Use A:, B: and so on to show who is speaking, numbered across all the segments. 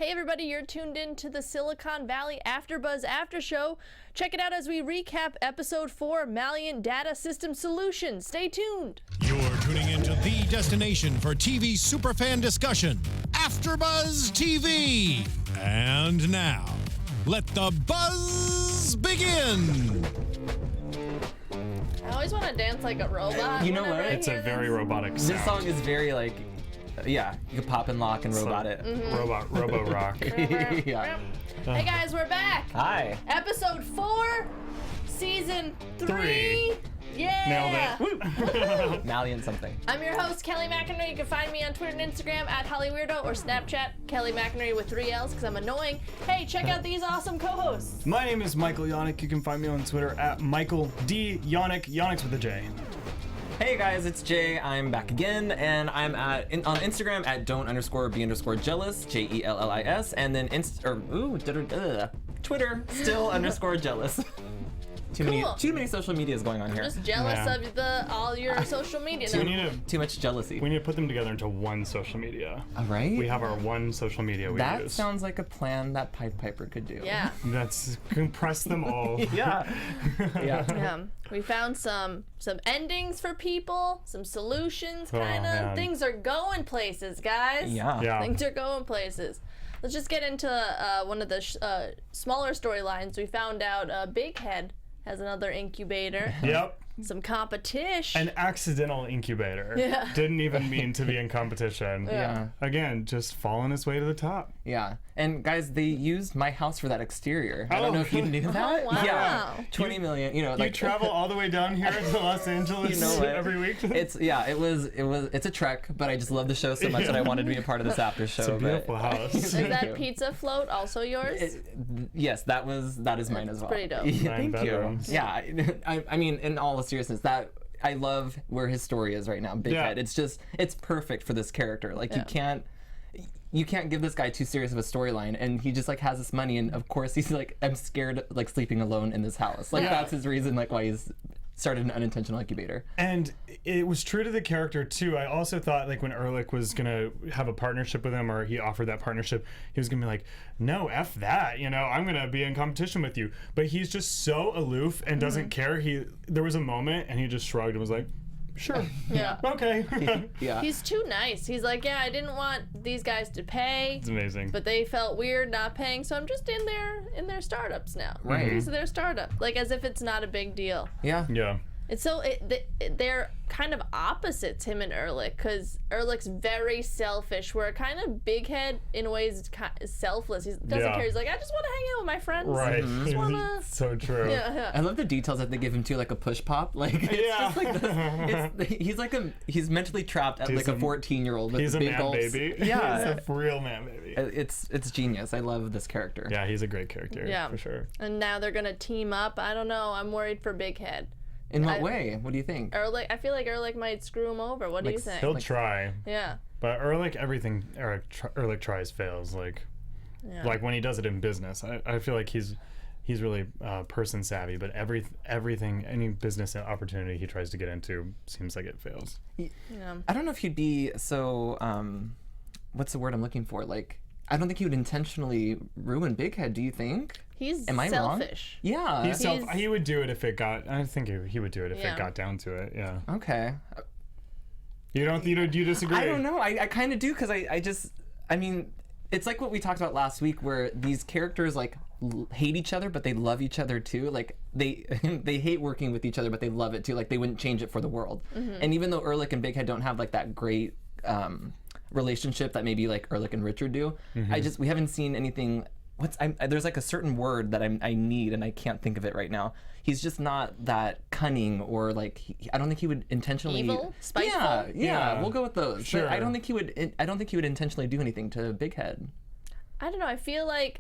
A: Hey everybody, you're tuned in to the Silicon Valley AFTERBUZZ After Show. Check it out as we recap episode 4, Maleant Data Systems Solutions. Stay tuned.
B: You're tuning into the destination for TV superfan discussion, AFTERBUZZ TV. And now, let the buzz begin.
A: I always want to dance like a robot.
C: You know what?
D: It's a very robotic sound.
C: This song is very like, yeah, you could pop and lock and robot it.
D: Robo rock.
C: Yeah.
A: Hey guys, we're back.
C: Hi.
A: Episode 4, season 3. Yeah.
D: Nailed it.
C: Malian something.
A: I'm your host, Kelly McInerney. You can find me on Twitter and Instagram at HollyWeirdo or Snapchat, Kelly McInerney with 3 L's because I'm annoying. Hey, check out these awesome co-hosts.
D: My name is Michael Janak. You can find me on Twitter at Michael D. Janak. Janik's with a J.
C: Hey guys, it's Jay. I'm back again, and I'm on Instagram at don't_be_jealous, JELLIS, and then Twitter still _jealous. Too many social medias going on here.
A: Just jealous
D: Yeah.
A: of all your social media.
C: Too much jealousy.
D: We need to put them together into one social media.
C: All right.
D: We have our one social media we
C: That
D: use.
C: sounds like a plan that Pied Piper could do.
A: Yeah.
D: Let's compress them all.
C: Yeah. Yeah.
A: Yeah. We found some endings for people, some solutions,
D: Oh,
A: kind of.
D: man.
A: Things are going places, guys.
C: Yeah.
D: Yeah.
A: Things are going places. Let's just get into one of the smaller storylines. We found out Bighead has another incubator.
D: Yep.
A: Some competition.
D: An accidental incubator.
A: Yeah.
D: Didn't even mean to be in competition.
C: Yeah.
D: Again, just falling his way to the top.
C: Yeah. And guys, they used my house for that exterior. I don't know if you knew that.
A: Oh, wow.
C: Yeah. 20 million, you know,
D: You
C: like
D: travel all the way down here to Los Angeles
C: You know what?
D: every week?
C: it's it's a trek, but I just love the show so much that I wanted to be a part of this after show.
D: It's a beautiful house.
A: Is
C: Thank
A: that
C: you.
A: pizza float also yours?
C: Yes, that is mine as well.
A: pretty dope.
C: Yeah,
D: 9
C: thank you.
D: bedrooms.
C: Yeah, I mean, in all seriousness, that I love where his story is right now. Bighead.
D: Yeah.
C: It's perfect for this character. Like you can't give this guy too serious of a storyline, and he just like has this money, and of course he's like, I'm scared like sleeping alone in this house. Like that's his reason, like why he's started an unintentional incubator.
D: And it was true to the character too. I also thought like when Erlich was gonna have a partnership with him, or he offered that partnership, he was gonna be like, no, F that, you know, I'm gonna be in competition with you. But he's just so aloof and doesn't care. There was a moment and he just shrugged and was like, sure.
A: Yeah.
D: Okay.
C: Yeah.
A: He's too nice. He's like, yeah, I didn't want these guys to pay.
D: It's amazing.
A: But they felt weird not paying, so I'm just in their startups now.
C: Right.
A: Piece of their startup, like as if it's not a big deal.
C: Yeah.
D: Yeah.
A: It's so they're kind of opposites, him and Erlich, because Erlich's very selfish. Where kind of Bighead in a way is selfless. He doesn't care. He's like, I just want to hang out with my friends.
D: Right.
A: Just wanna...
D: So true.
A: Yeah.
C: I love the details that they give him too, like a push pop. Like it's just like this. He's mentally trapped at like a 14-year-old with
D: He's a
C: big
D: man
C: gulps.
D: baby.
C: Yeah.
D: He's a real man baby.
C: It's genius. I love this character.
D: Yeah, he's a great character.
A: Yeah.
D: For sure.
A: And now they're gonna team up. I don't know. I'm worried for Bighead.
C: In what way? What do you think?
A: Erlich, I feel like Erlich might screw him over. What do you think?
D: He'll try.
A: Yeah.
D: But Erlich, everything Erlich tries fails. Like when he does it in business, I feel like he's really person savvy. But everything, any business opportunity he tries to get into, seems like it fails.
A: Yeah.
C: I don't know if he'd be so. What's the word I'm looking for? Like, I don't think he would intentionally ruin Bighead. Do you think?
A: He's
C: Am I
A: selfish.
C: Wrong? Yeah.
D: He would do it if it got. I think he would do it if
A: Yeah.
D: it got down to it. Yeah.
C: Okay.
D: You don't? Do you disagree?
C: I don't know. I kind of do because I mean, it's like what we talked about last week, where these characters like hate each other, but they love each other too. Like they hate working with each other, but they love it too. Like they wouldn't change it for the world. And even though Erlich and Bighead don't have like that great relationship that maybe like Erlich and Richard do, we haven't seen anything. There's like a certain word that I need and I can't think of it right now. He's just not that cunning or like I don't think he would intentionally
A: Evil? Spiteful?
C: Yeah, we'll go with those.
D: Sure.
C: But I don't think he would intentionally do anything to Bighead.
A: I don't know. I feel like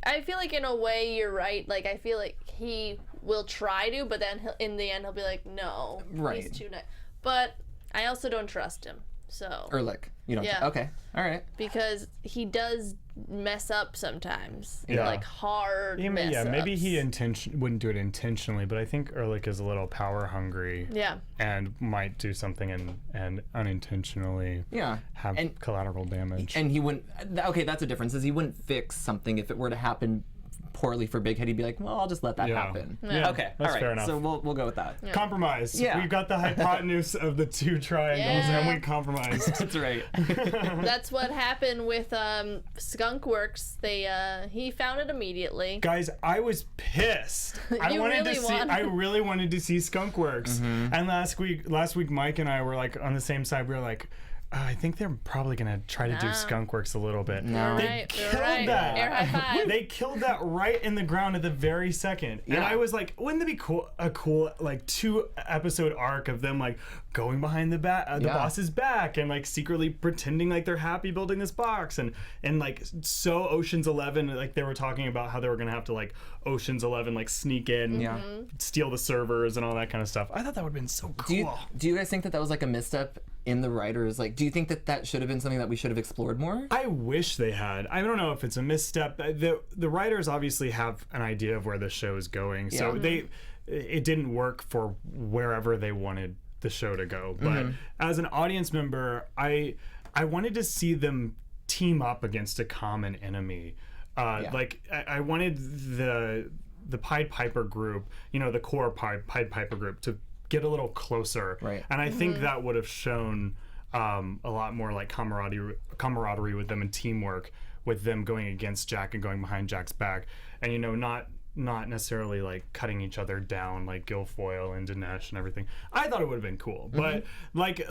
A: in a way you're right. Like I feel like he will try to, but then in the end he'll be like, no,
C: Right.
A: he's too nice. But I also don't trust him. So
C: Erlich, you don't.
A: Yeah.
C: Okay. All right.
A: because he does mess up sometimes.
D: Yeah.
A: Like hard mess ups.
D: Maybe he wouldn't do it intentionally, but I think Erlich is a little power hungry.
A: Yeah.
D: And might do something and unintentionally have collateral damage.
C: And he wouldn't. Okay, that's a difference. Is he wouldn't fix something if it were to happen poorly for Bighetti. He'd be like, well, I'll just let that happen.
D: Yeah.
C: Okay.
D: That's
C: all right.
D: fair enough.
C: So we'll go with that.
A: Yeah.
D: Compromise.
C: Yeah.
D: We've got the hypotenuse of the two triangles, and we compromised.
C: That's right.
A: That's what happened with Skunkworks. He found it immediately.
D: Guys, I was pissed. I really wanted to see Skunkworks. And last week, Mike and I were like on the same side. We were like, I think they're probably gonna try to do Skunkworks a little bit.
C: No.
A: They
D: killed
A: that. Air high five.
D: They killed that right in the ground at the very second. And I was like, wouldn't it be cool? A cool like 2-episode arc of them like going behind the boss's back and like secretly pretending like they're happy building this box and like so Ocean's 11, like they were talking about how they were gonna have to like Ocean's 11 like sneak in, steal the servers and all that kind of stuff. I thought that would have been so cool.
C: Do you guys think that was like a misstep in the writers? Like, do you think that should have been something that we should have explored more?
D: I wish they had. I don't know if it's a misstep. The writers obviously have an idea of where the show is going, so it didn't work for wherever they wanted the show to go. But as an audience member, I wanted to see them team up against a common enemy. Like I wanted the Pied Piper group, the core Pied Piper group, to get a little closer.
C: Right.
D: And I think that would have shown a lot more like camaraderie with them and teamwork with them going against Jack and going behind Jack's back, and not necessarily like cutting each other down like Guilfoyle and Dinesh and everything. I thought it would have been cool, but like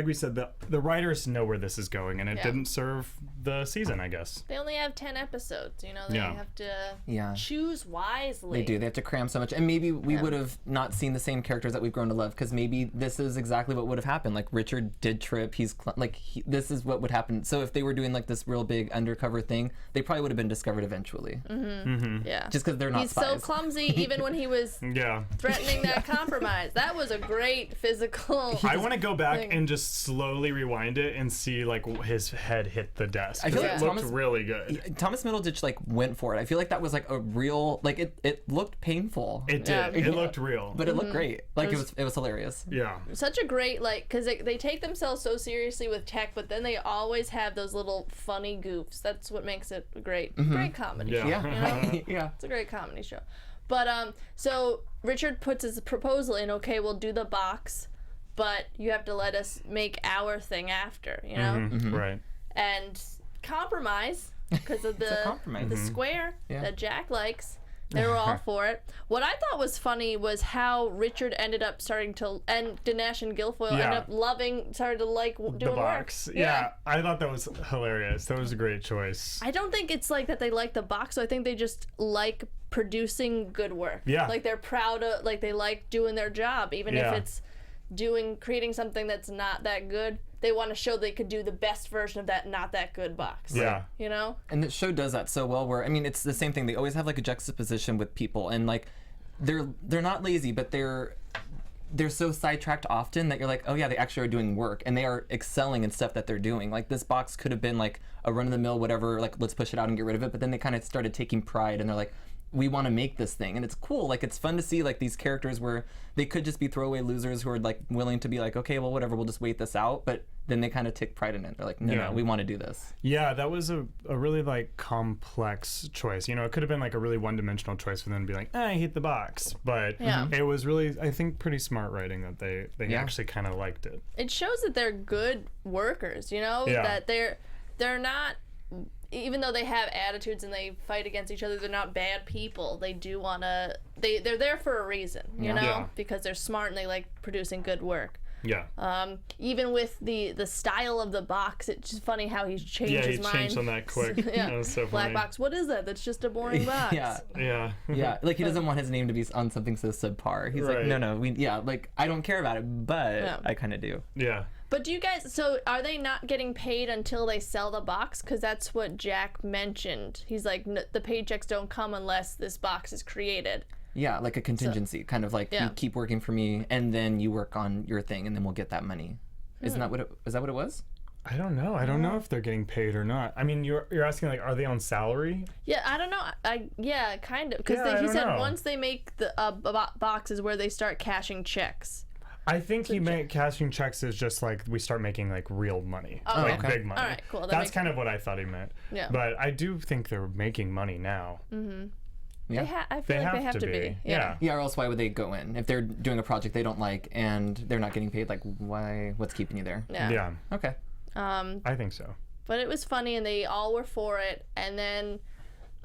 D: we said, the writers know where this is going, and it didn't serve the season, I guess.
A: They only have 10 episodes. They have to choose wisely.
C: They do. They have to cram so much, and maybe we would have not seen the same characters that we've grown to love, because maybe this is exactly what would have happened. Like Richard did trip. This is what would happen. So if they were doing like this real big undercover thing, they probably would have been discovered eventually.
A: Yeah.
C: Just because they're not.
A: He's
C: spies.
A: so clumsy, even when he was threatening that compromise. That was a great physical.
D: I want to go back and just slowly rewind it and see like his head hit the desk.
C: I feel like
D: it looked really good.
C: Thomas Middleditch like went for it. I feel like that was like a real it looked painful.
D: It did. It looked real.
C: But it looked great. Like it was hilarious.
D: Yeah.
A: Such a great because they take themselves so seriously with tech, but then they always have those little funny goofs. That's what makes it a great comedy show.
C: Yeah.
A: It's a great comedy show. But so Richard puts his proposal in. Okay, we'll do the box, but you have to let us make our thing after.
D: Right.
A: And compromise because of the square that Jack likes. They were all for it. What I thought was funny was how Richard ended up starting to, and Dinesh and Guilfoyle ended up started to like doing
D: the box.
A: work.
D: Yeah, I thought that was hilarious. That was a great choice.
A: I don't think it's like that they like the box. So I think they just like producing good work.
D: Yeah.
A: Like they're proud of, like they like doing their job, even if it's creating something that's not that good. They want to show they could do the best version of that not that good box.
D: Yeah.
C: And the show does that so well, where it's the same thing. They always have like a juxtaposition with people, and like they're not lazy, but they're so sidetracked often that you're like, oh yeah, they actually are doing work, and they are excelling in stuff that they're doing. Like this box could have been like a run-of-the-mill whatever, like let's push it out and get rid of it, but then they kind of started taking pride, and they're like, we want to make this thing, and it's cool. Like it's fun to see like these characters where they could just be throwaway losers who are like willing to be like, okay, well whatever, we'll just wait this out, but then they kind of take pride in it. They're like, no, we want to do this.
D: Yeah, that was a really like complex choice. It could have been like a really one-dimensional choice for them to be like, I hate the box, but it was really, I think, pretty smart writing that they actually kind of liked it.
A: It shows that they're good workers. That they're not. Even though they have attitudes and they fight against each other, they're not bad people. They do want to... They're there for a reason, you know? Because they're smart and they like producing good work.
D: Yeah.
A: Even with the style of the box, it's just funny how he's changed his mind.
D: Yeah, he changed on that quick. That was so funny.
A: Black box, what is that? That's just a boring box.
C: Yeah. Like he doesn't want his name to be on something so subpar. He's like, no, I don't care about it, but I kind of do.
D: Yeah.
A: But do you guys, so are they not getting paid until they sell the box? Because that's what Jack mentioned. He's like, the paychecks don't come unless this box is created.
C: Yeah, like a contingency, kind of like you keep working for me and then you work on your thing and then we'll get that money. Isn't that what is that what it was?
D: I don't know. I don't know if they're getting paid or not. I mean, you're asking like, are they on salary?
A: Yeah, I don't know. Yeah, kind of. Because he said once they make the boxes where they start cashing checks.
D: I think he meant cashing checks is just like we start making like real money, like big money.
A: All right, cool.
D: That's kind of what I thought he meant.
A: Yeah.
D: But I do think they're making money now.
A: Mm-hmm.
C: Yeah.
A: I feel like they have to be.
D: Yeah.
C: Yeah, or else why would they go in? If they're doing a project they don't like and they're not getting paid, like why? What's keeping you there?
A: Yeah.
C: Okay.
D: I think so.
A: But it was funny, and they all were for it. And then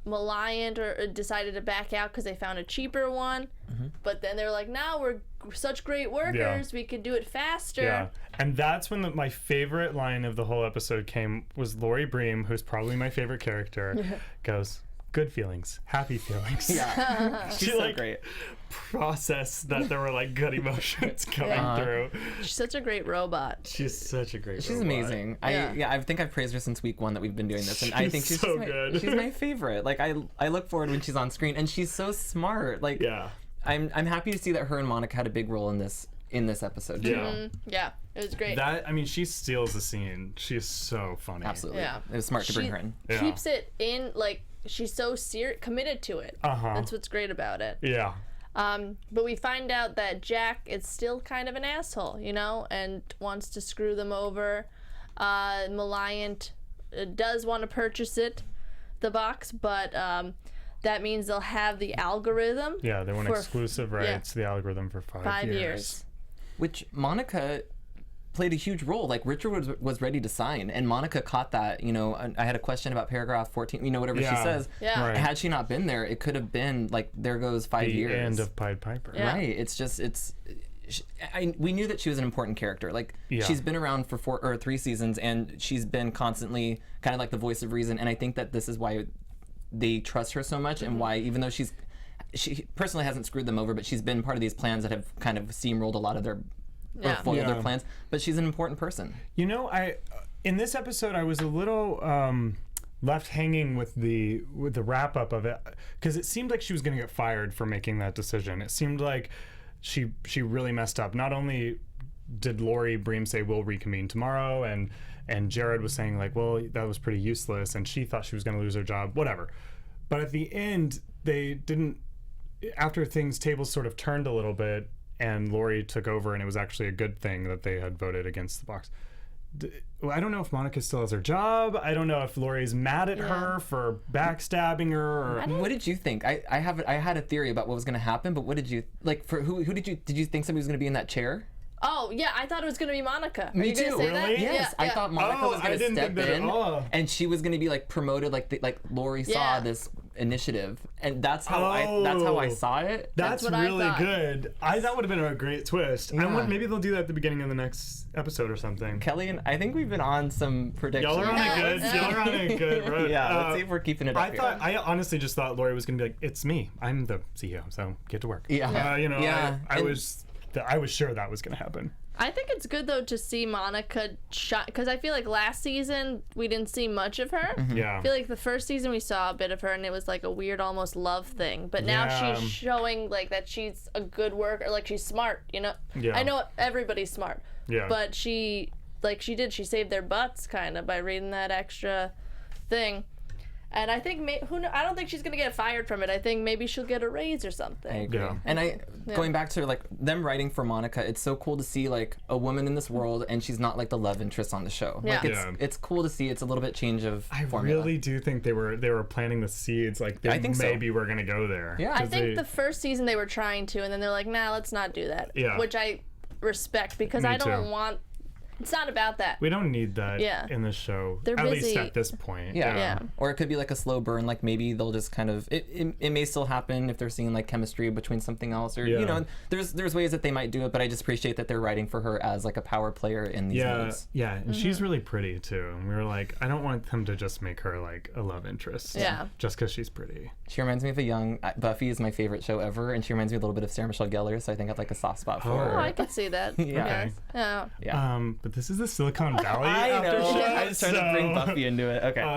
A: Maleant decided to back out because they found a cheaper one. Mm-hmm. But then they were like, "Now we're such great workers, we could do it faster."
D: Yeah, and that's when my favorite line of the whole episode was Lori Bream, who's probably my favorite character, goes, "Good feelings, happy feelings."
C: Yeah,
D: she
C: so
D: like
C: great.
D: Processed that there were like good emotions coming through.
A: She's such a great robot.
D: She's such a great.
C: She's
D: robot.
C: Amazing. I think I've praised her since week 1 that we've been doing this, and I think she's
D: so good.
C: She's my favorite. Like I look forward when she's on screen, and she's so smart. Like I'm happy to see that her and Monica had a big role in this episode too.
D: Yeah.
A: Mm-hmm. Yeah, it was great.
D: She steals the scene. She's so funny.
C: Absolutely.
A: Yeah.
C: It was smart to bring her in.
D: Yeah.
A: Keeps it in, like, she's so committed to it. That's what's great about it.
D: Yeah.
A: But we find out that Jack is still kind of an asshole, and wants to screw them over. Maleant does want to purchase the box, but that means they'll have the algorithm.
D: Yeah, they want exclusive rights to the algorithm for 5 years.
C: Which Monica played a huge role. Like Richard was ready to sign, and Monica caught that. I had a question about paragraph 14. Whatever she says.
A: Yeah.
D: Right.
C: Had she not been there, it could have been like there goes 5 years.
D: The end of Pied Piper.
A: Yeah.
C: Right. We knew that she was an important character. Like she's been around for 4 or 3 seasons, and she's been constantly kind of like the voice of reason. And I think that this is why they trust her so much, and why, even though she personally hasn't screwed them over, but she's been part of these plans that have kind of steamrolled a lot of their foiled their plans. But she's an important person.
D: In this episode, I was a little left hanging with the wrap up of it, because it seemed like she was going to get fired for making that decision. It seemed like she really messed up. Not only did Lori Bream say we'll reconvene tomorrow, and Jared was saying like, well, that was pretty useless, and she thought she was going to lose her job, whatever. But at the end, they didn't. After tables sort of turned a little bit, and Lori took over, and it was actually a good thing that they had voted against the box. I don't know if Monica still has her job. I don't know if Lori's mad at her for backstabbing her.
C: What did you think? I had a theory about what was going to happen, but what did you like? For who did you think somebody was going to be in that chair?
A: Oh yeah, I thought it was gonna be Monica.
C: Me too.
A: Say that?
D: Really?
C: Yes, I thought Monica was gonna step in, and she was gonna be like promoted, like Lori saw this initiative, and that's how I saw it.
D: That's
A: what
D: really
A: I thought.
D: Good. That would have been a great twist.
C: Yeah.
D: Maybe they'll do that at the beginning of the next episode or something.
C: Kelly and I think we've been on some predictions.
D: Y'all are on it good. Y'all are on it good. Right?
C: Yeah, let's see if we're keeping it up.
D: I honestly just thought Lori was gonna be like, "It's me. I'm the CEO, so get to work."
C: Yeah.
D: I was sure that was gonna happen.
A: I think it's good though to see Monica shine, because I feel like last season we didn't see much of her.
D: Yeah.
A: I feel like the first season we saw a bit of her, and it was like a weird, almost love thing. But now she's showing like that she's a good worker, like she's smart. Yeah. I know everybody's smart.
D: Yeah.
A: But she saved their butts kind of by reading that extra thing. And I think I don't think she's gonna get fired from it. I think maybe she'll get a raise or something.
C: I agree.
D: Yeah.
C: And going back to like them writing for Monica, it's so cool to see like a woman in this world, and she's not like the love interest on the show.
A: Yeah.
C: Like it's cool to see. It's a little bit change of formula.
D: I really do think they were planting the seeds. Like they maybe we're gonna go there.
C: Yeah.
A: I think the first season they were trying to, and then they're like, nah, let's not do that.
D: Yeah.
A: Which I respect, because
D: Me
A: I don't
D: too.
A: want. It's not about that.
D: We don't need that in the show.
A: They're
D: at
A: busy.
D: least at this point.
C: Yeah. Or it could be like a slow burn. Like maybe they'll just kind of it may still happen if they're seeing like chemistry between something else, or there's ways that they might do it. But I just appreciate that they're writing for her as like a power player in these modes.
D: Yeah, and she's really pretty too. And we were like, I don't want them to just make her like a love interest.
A: Yeah.
D: Just because she's pretty.
C: She reminds me of a young Buffy is my favorite show ever, and she reminds me a little bit of Sarah Michelle Gellar. So I think I'd like a soft spot for her.
A: Oh, I could see that.
C: Yeah.
A: Yes.
C: Yeah.
D: But this is the Silicon Valley.
C: I know.
D: aftershow,
C: I was trying to bring Buffy into it. Okay.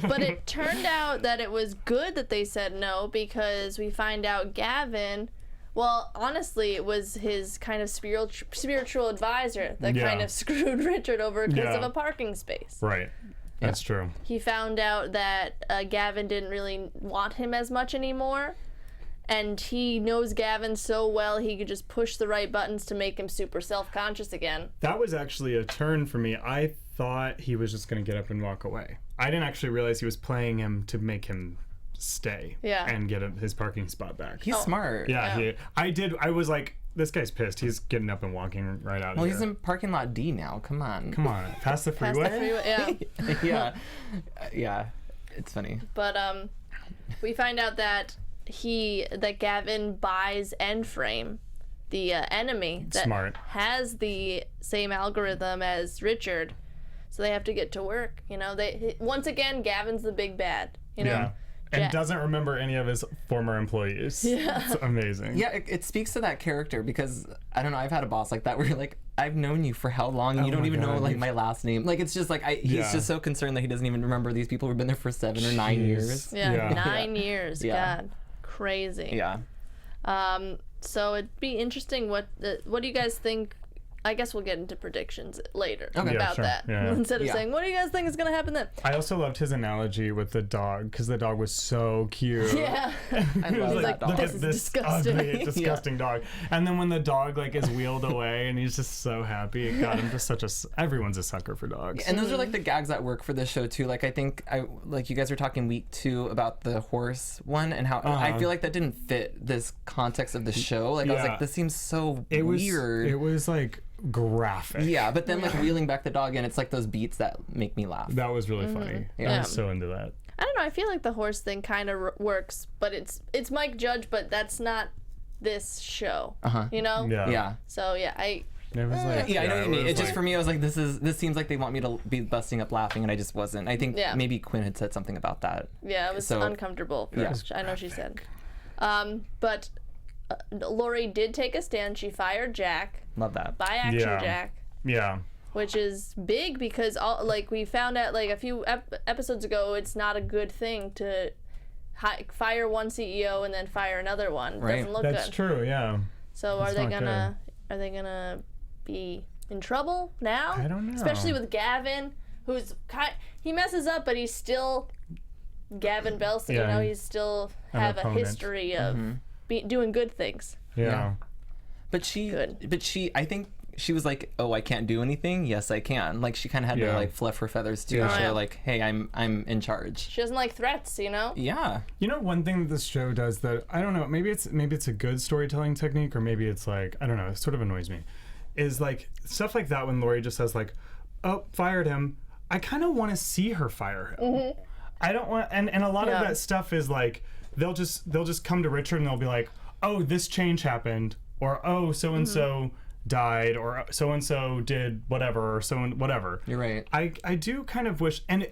A: But it turned out that it was good that they said no, because we find out Gavin Well, honestly, it was his kind of spiritual advisor that kind of screwed Richard over because of a parking space.
D: Right. That's true.
A: He found out that Gavin didn't really want him as much anymore, and he knows Gavin so well he could just push the right buttons to make him super self-conscious again.
D: That was actually a turn for me. I thought he was just going to get up and walk away. I didn't actually realize he was playing him to make him stay and get his parking spot back.
C: He's smart.
D: Yeah. I was like, this guy's pissed. He's getting up and walking right out of here.
C: Well, he's in parking lot D now. Come on.
D: Past the freeway?
A: Yeah.
C: Yeah. It's funny.
A: But we find out that Gavin buys Endframe, the enemy that has the same algorithm as Richard, so they have to get to work. You know, once again, Gavin's the big bad. You know.
D: Yeah. And doesn't remember any of his former employees. Yeah. It's amazing.
C: Yeah, it speaks to that character because, I don't know, I've had a boss like that where you're like, I've known you for how long and you don't even know like my last name. Like, it's just like, he's just so concerned that he doesn't even remember these people who've been there for 7 or 9 years.
A: Yeah. 9 years. Yeah. God, crazy.
C: Yeah.
A: So it'd be interesting. What do you guys think? I guess we'll get into predictions later about that. Yeah. Instead of saying, what do you guys think is going to happen then?
D: I also loved his analogy with the dog, because the dog was so cute.
A: Yeah.
C: I love that dog.
D: Look at this
A: disgusting.
D: ugly, disgusting dog. And then when the dog like is wheeled away and he's just so happy, it got him just everyone's a sucker for dogs.
C: And those are like the gags that work for this show too. Like I think like you guys were talking week 2 about the horse one and how I feel like that didn't fit this context of the show. Like I was like, this seems so weird.
D: It was like graphic.
C: Yeah, but then like wheeling back the dog in, it's like those beats that make me laugh.
D: That was really funny. I was so into that.
A: I don't know. I feel like the horse thing kind of works, but it's Mike Judge, but that's not this show. You know?
C: Yeah.
A: So yeah,
D: it was like,
C: I know what you mean. It just for me, I was like, this seems like they want me to be busting up laughing, and I just wasn't. I think maybe Quinn had said something about that.
A: Yeah, it was uncomfortable. I know she said. But Lori did take a stand. She fired Jack.
C: Love that.
A: By action Jack.
D: Yeah.
A: Which is big because we found out like a few episodes ago, it's not a good thing to fire one CEO and then fire another one.
C: Right.
A: Doesn't look
D: That's
A: good.
D: True. Yeah.
A: So are they gonna be in trouble now?
D: I don't know.
A: Especially with Gavin, who's he messes up, but he's still Gavin Belson. You know, he's still have a history of doing good things.
D: Yeah.
C: But I think she was like, oh, I can't do anything. Yes, I can. Like she kind of had to like fluff her feathers too. Show like, hey, I'm in charge.
A: She doesn't like threats, you know.
C: Yeah.
D: You know, one thing that this show does that I don't know. Maybe it's a good storytelling technique, or maybe it's like I don't know. It sort of annoys me. Is like stuff like that when Lori just says like, oh, fired him. I kind of want to see her fire him. I don't want, and a lot of that stuff is like they'll just come to Richard and they'll be like, oh, this change happened. Or, oh, so-and-so died, or so-and-so did whatever, or whatever.
C: You're right.
D: I do kind of wish, and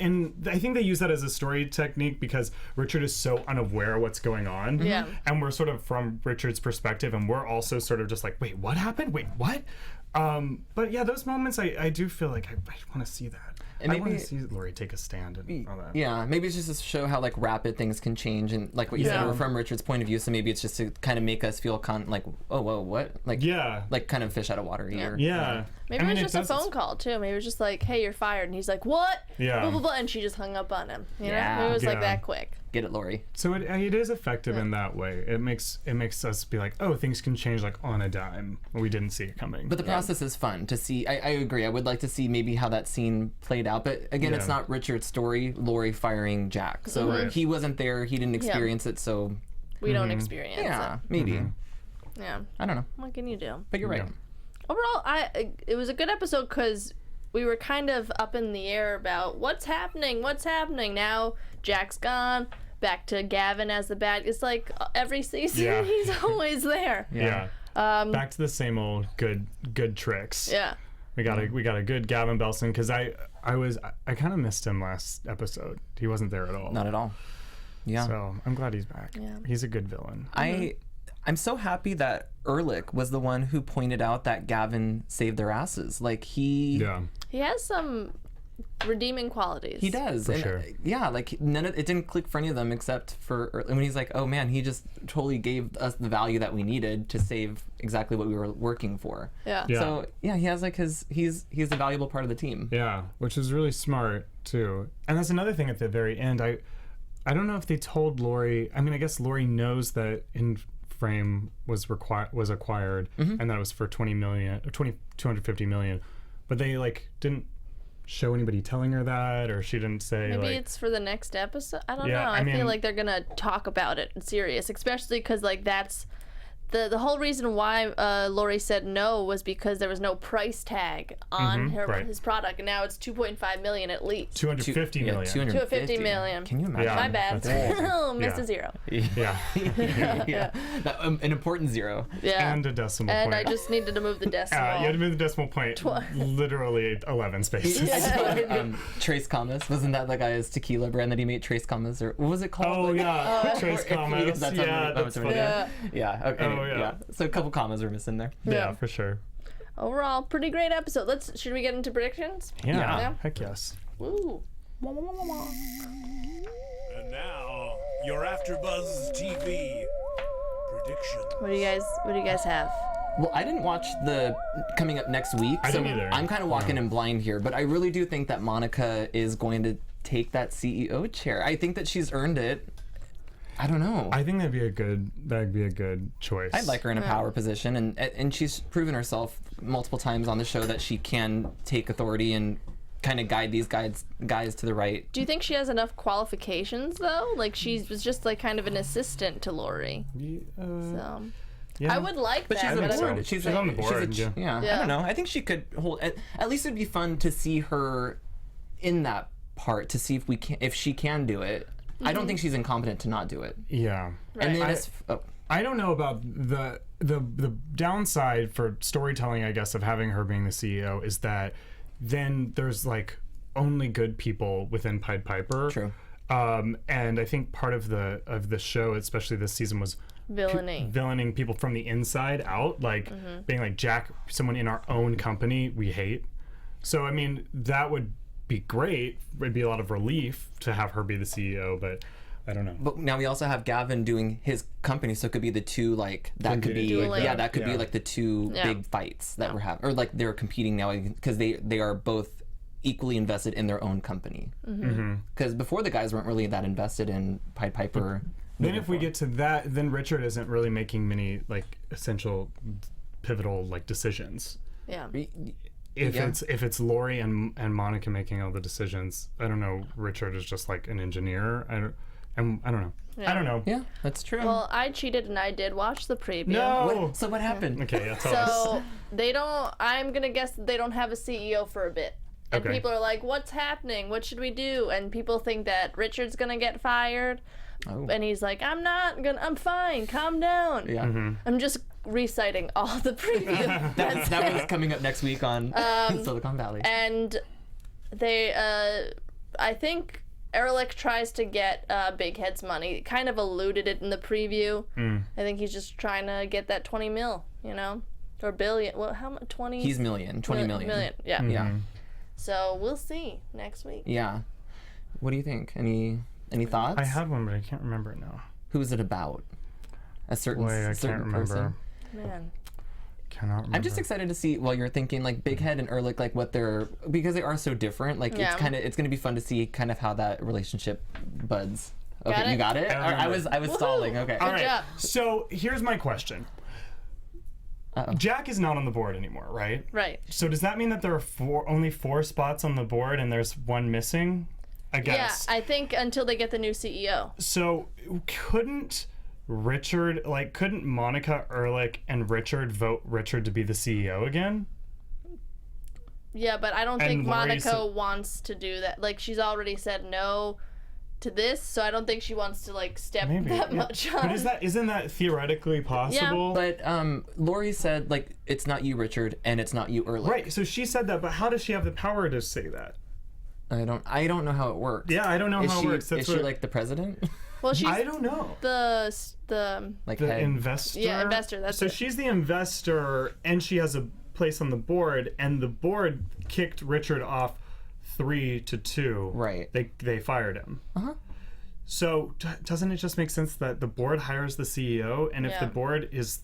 D: I think they use that as a story technique because Richard is so unaware of what's going on.
A: Yeah.
D: And we're sort of from Richard's perspective, and we're also sort of just like, wait, what happened? Wait, what? But yeah, those moments, I do feel like I want to see that. And I want to see Lori take a stand and all that.
C: Yeah, maybe it's just to show how like rapid things can change, and like what you said, from Richard's point of view. So maybe it's just to kind of make us feel like, oh, whoa, what? Like, like kind of fish out of water here.
D: Yeah.
A: Maybe it was just a phone call too. Maybe it was just like, hey, you're fired, and he's like, what?
D: Yeah.
A: Blah blah blah, and she just hung up on him. You know, maybe it was like that quick.
C: Get it, Lori.
D: So it is effective in that way. It makes us be like, oh, things can change like on a dime. We didn't see it coming.
C: But the process is fun to see. I agree. I would like to see maybe how that scene played out. But again, it's not Richard's story. Lori firing Jack. So he wasn't there. He didn't experience it. So
A: we don't experience it.
C: Maybe.
A: Yeah.
C: I don't know.
A: What can you do?
C: But you're right.
A: Overall, it was a good episode because we were kind of up in the air about what's happening. Now Jack's gone. Back to Gavin as the bad. It's like every season he's always there.
D: Yeah. Back to the same old good tricks.
A: Yeah.
D: We got a good Gavin Belson because I kind of missed him last episode. He wasn't there at all.
C: Not at all. Yeah.
D: So I'm glad he's back. Yeah. He's a good villain.
C: I'm so happy that Erlich was the one who pointed out that Gavin saved their asses. Like he has
A: some redeeming qualities.
C: He does.
D: For
C: and,
D: sure.
C: Yeah, like it didn't click for any of them except for when he's like, oh man, he just totally gave us the value that we needed to save exactly what we were working for.
A: Yeah.
C: So yeah, he has like he's a valuable part of the team.
D: Yeah, which is really smart too. And that's another thing at the very end. I don't know if they told Lori. I mean, I guess Lori knows that InFrame was acquired and that it was for 250 million, but they like didn't show anybody telling her that, or she didn't say.
A: Maybe
D: like,
A: it's for the next episode. I don't know.
D: I mean,
A: feel like they're gonna talk about it serious, especially because like that's the whole reason why Lori said no was because there was no price tag on his product, and now it's 2.5 million at least.
D: 250 million.
A: 250 million.
C: Can you imagine?
D: Yeah.
A: My bad.
D: That's
A: Missed a zero.
D: Yeah.
C: Yeah. An important zero.
A: Yeah.
D: And a decimal
A: And
D: point.
A: I just needed to move the decimal.
D: You had to move the decimal point literally 11 spaces.
C: Trace Commas. Wasn't that the guy's tequila brand that he made, Trace Commas? Or what was it called?
D: Oh,
C: Like-
D: yeah. Trace commas.
C: That's
D: Yeah,
C: on-
D: that's
C: on-
D: funny.
C: Yeah. Okay.
D: Oh, yeah.
C: Yeah. So a couple commas were missing there.
D: Yeah, for sure.
A: Overall, pretty great episode. Should we get into predictions?
D: Yeah.
A: Yeah.
D: Heck yes.
A: Woo.
B: And now, your AfterBuzz TV predictions.
A: What do you guys have?
C: Well, I didn't watch the coming up next week,
D: I
C: so
D: didn't either.
C: I'm kind of walking in blind here. But I really do think that Monica is going to take that CEO chair. I think that she's earned it. I don't know.
D: I think that'd be a good choice.
C: I'd like her in a power position, and she's proven herself multiple times on the show that she can take authority and kind of guide these guys to the right.
A: Do you think she has enough qualifications though? Like she was just like kind of an assistant to Lori. So
D: yeah.
A: I would like
C: But
A: that.
C: she's on
A: but
C: the
A: I don't-
C: board.
D: She's on the board,
C: yeah.
A: Yeah.
C: I don't know. I think she could hold. At least it'd be fun to see her in that part to see if she can do it. I don't think she's incompetent to not do it.
D: Yeah.
C: And then
D: I don't know about the downside for storytelling, I guess, of having her being the CEO is that then there's like only good people within Pied Piper.
C: True.
D: And I think part of the show, especially this season, was villaining people from the inside out, like being like, Jack, someone in our own company we hate. So I mean, that would be great. It'd be a lot of relief to have her be the CEO, but I don't know.
C: But now we also have Gavin doing his company, so it could be the two like that could be
A: Dueling.
C: that could be
D: Yeah.
C: like the two
A: Yeah.
C: big fights that we're having, or like they're competing now because they are both equally invested in their own company. Because before the guys weren't really that invested in Pied Piper.
D: Then if we get to that, then Richard isn't really making many like essential pivotal like decisions.
A: Yeah.
D: If
C: Yeah.
D: it's Lori and Monica making all the decisions, I don't know. Richard is just like an engineer. I don't know. I don't know.
C: Yeah, that's true.
A: Well, I cheated and I did watch the preview.
D: No.
C: So what happened?
D: Okay, yeah, tell us.
A: So they don't. I'm gonna guess that they don't have a CEO for a bit. And
D: Okay.
A: people are like, "What's happening? What should we do?" And people think that Richard's gonna get fired.
C: Oh.
A: And he's like, I'm fine, calm down.
C: Yeah.
A: I'm just reciting all the preview.
C: That was coming up next week on Silicon Valley.
A: And they, I think Erlich tries to get Bighead's money. Kind of alluded it in the preview. I think he's just trying to get that 20 mil, you know? Or billion. Well, how much? 20?
C: He's 20 million.
A: Yeah.
C: Yeah.
A: So we'll see next week.
C: Yeah. What do you think? Any thoughts?
D: I had one, but I can't remember it now.
C: Who is it about? A certain
D: Boy, I
C: certain
D: can't remember.
C: person?
A: Man.
D: Cannot remember.
C: I'm just excited to see while you're thinking like Bighead and Erlich, like what they're, because they are so different. Like
A: Yeah.
C: it's going to be fun to see kind of how that relationship buds. Okay,
A: Got it?
C: you got it.
D: I
C: I was
A: Woohoo!
C: stalling. Okay.
D: All right.
A: job.
D: So here's my question.
C: Uh-oh.
D: Jack is not on the board anymore, right?
A: Right.
D: So does that mean that there are only four spots on the board and there's one missing? I guess.
A: Yeah, I think until they get the new CEO.
D: So couldn't Monica, Erlich, and Richard vote Richard to be the CEO again?
A: Yeah, but I don't
D: And
A: think
D: Lori
A: Monica
D: said-
A: wants to do that. Like, she's already said no to this, so I don't think she wants to, like, step
D: Maybe.
A: that
D: yeah.
A: much on.
D: But isn't that theoretically possible?
C: But Lori said like it's not you, Richard, and it's not you, Erlich.
D: Right. So she said that, but how does she have the power to say that?
C: I don't know how it works.
D: Yeah, I don't know
C: Is
D: how
C: she
D: it works. That's
C: is she
D: what-
C: like the president?
A: Well, she's
D: I don't know.
A: the
C: Like
D: The
C: head?
D: investor.
A: Yeah, investor, that's
D: so
A: it.
D: she's the investor, and she has a place on the board, and the board kicked Richard off 3-2,
C: Right.
D: they fired him.
C: Uh-huh.
D: So doesn't it just make sense that the board hires the CEO, and if the board is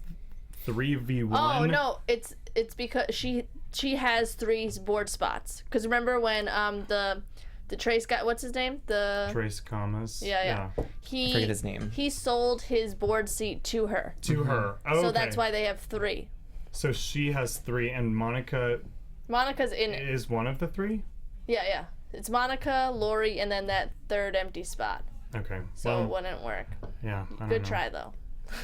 D: 3v1?
A: Oh no, it's because she has 3 board spots. Because remember when the Trace guy, what's his name? The
D: Trace Commas.
A: Yeah.
C: I forget his name.
A: He sold his board seat to her.
D: To her. Oh,
A: So that's why they have 3.
D: So she has 3, and Monica's
A: in it.
D: is one of the 3?
A: Yeah. It's Monica, Lori, and then that third empty spot.
D: Okay.
A: So it wouldn't work.
D: Yeah. I don't
A: Good
D: know.
A: try though.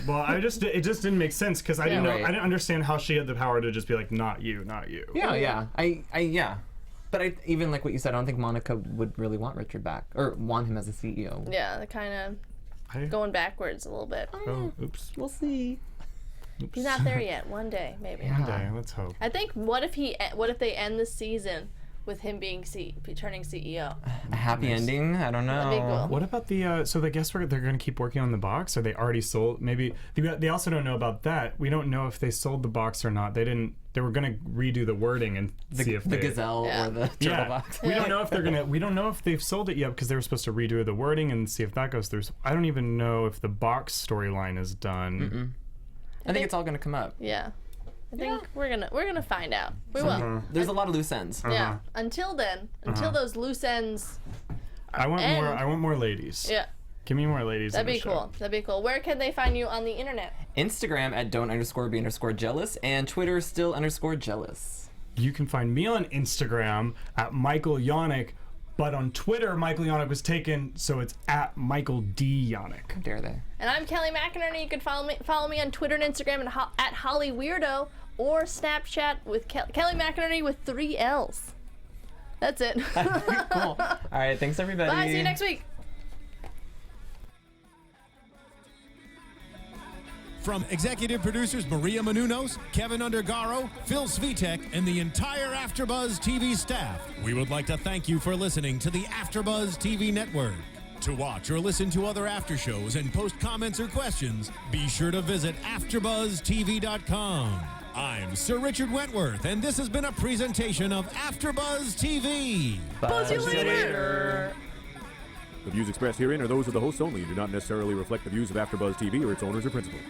D: Well, it just didn't make sense because I didn't know.
C: Right.
D: I didn't understand how she had the power to just be like, not you.
C: Yeah. Yeah. But even like what you said, I don't think Monica would really want Richard back or want him as a CEO.
A: Yeah, they're kind of going backwards a little bit.
D: Oh, oops.
C: We'll see.
A: He's not there yet. One day, maybe.
D: Okay, let's hope.
A: I think what if they end the season with him being turning CEO?
C: A happy ending? I don't know.
A: That'd be cool.
D: What about the so the guess they're going to keep working on the box? Or they already sold? Maybe they also don't know about that. We don't know if they sold the box or not. They didn't. They were going to redo the wording and see if
C: the gazelle or the turtle box.
D: We don't know if they're gonna. We don't know if they've sold it yet because they were supposed to redo the wording and see if that goes through. So I don't even know if the box storyline is done.
C: I think it's all gonna come up.
A: Yeah. I think we're gonna find out. We will.
C: There's a lot of loose ends.
A: Yeah. Until then, until those loose ends.
D: I want more. I want more ladies.
A: Yeah.
D: Give me more ladies.
A: That'd
D: in
A: be
D: the show.
A: cool. That'd be cool. Where can they find you on the internet?
C: Instagram at don't_be_jealous and Twitter still_jealous.
D: You can find me on Instagram at Michael Janak, but on Twitter Michael Janak was taken, so it's at Michael D Janak.
C: How dare they?
A: And I'm Kelly McInerney. You can follow me on Twitter and Instagram at Holly Weirdo or Snapchat with Kelly McInerney with 3 L's. That's it.
C: Cool. All right. Thanks, everybody.
A: Bye. See you next week.
B: From executive producers Maria Menounos, Kevin Undergaro, Phil Svitek, and the entire AfterBuzz TV staff, we would like to thank you for listening to the AfterBuzz TV network. To watch or listen to other after shows and post comments or questions, be sure to visit AfterBuzzTV.com. I'm Sir Richard Wentworth, and this has been a presentation of AfterBuzz TV.
A: Buzz you later.
E: The views expressed herein are those of the hosts only and do not necessarily reflect the views of AfterBuzz TV or its owners or principals.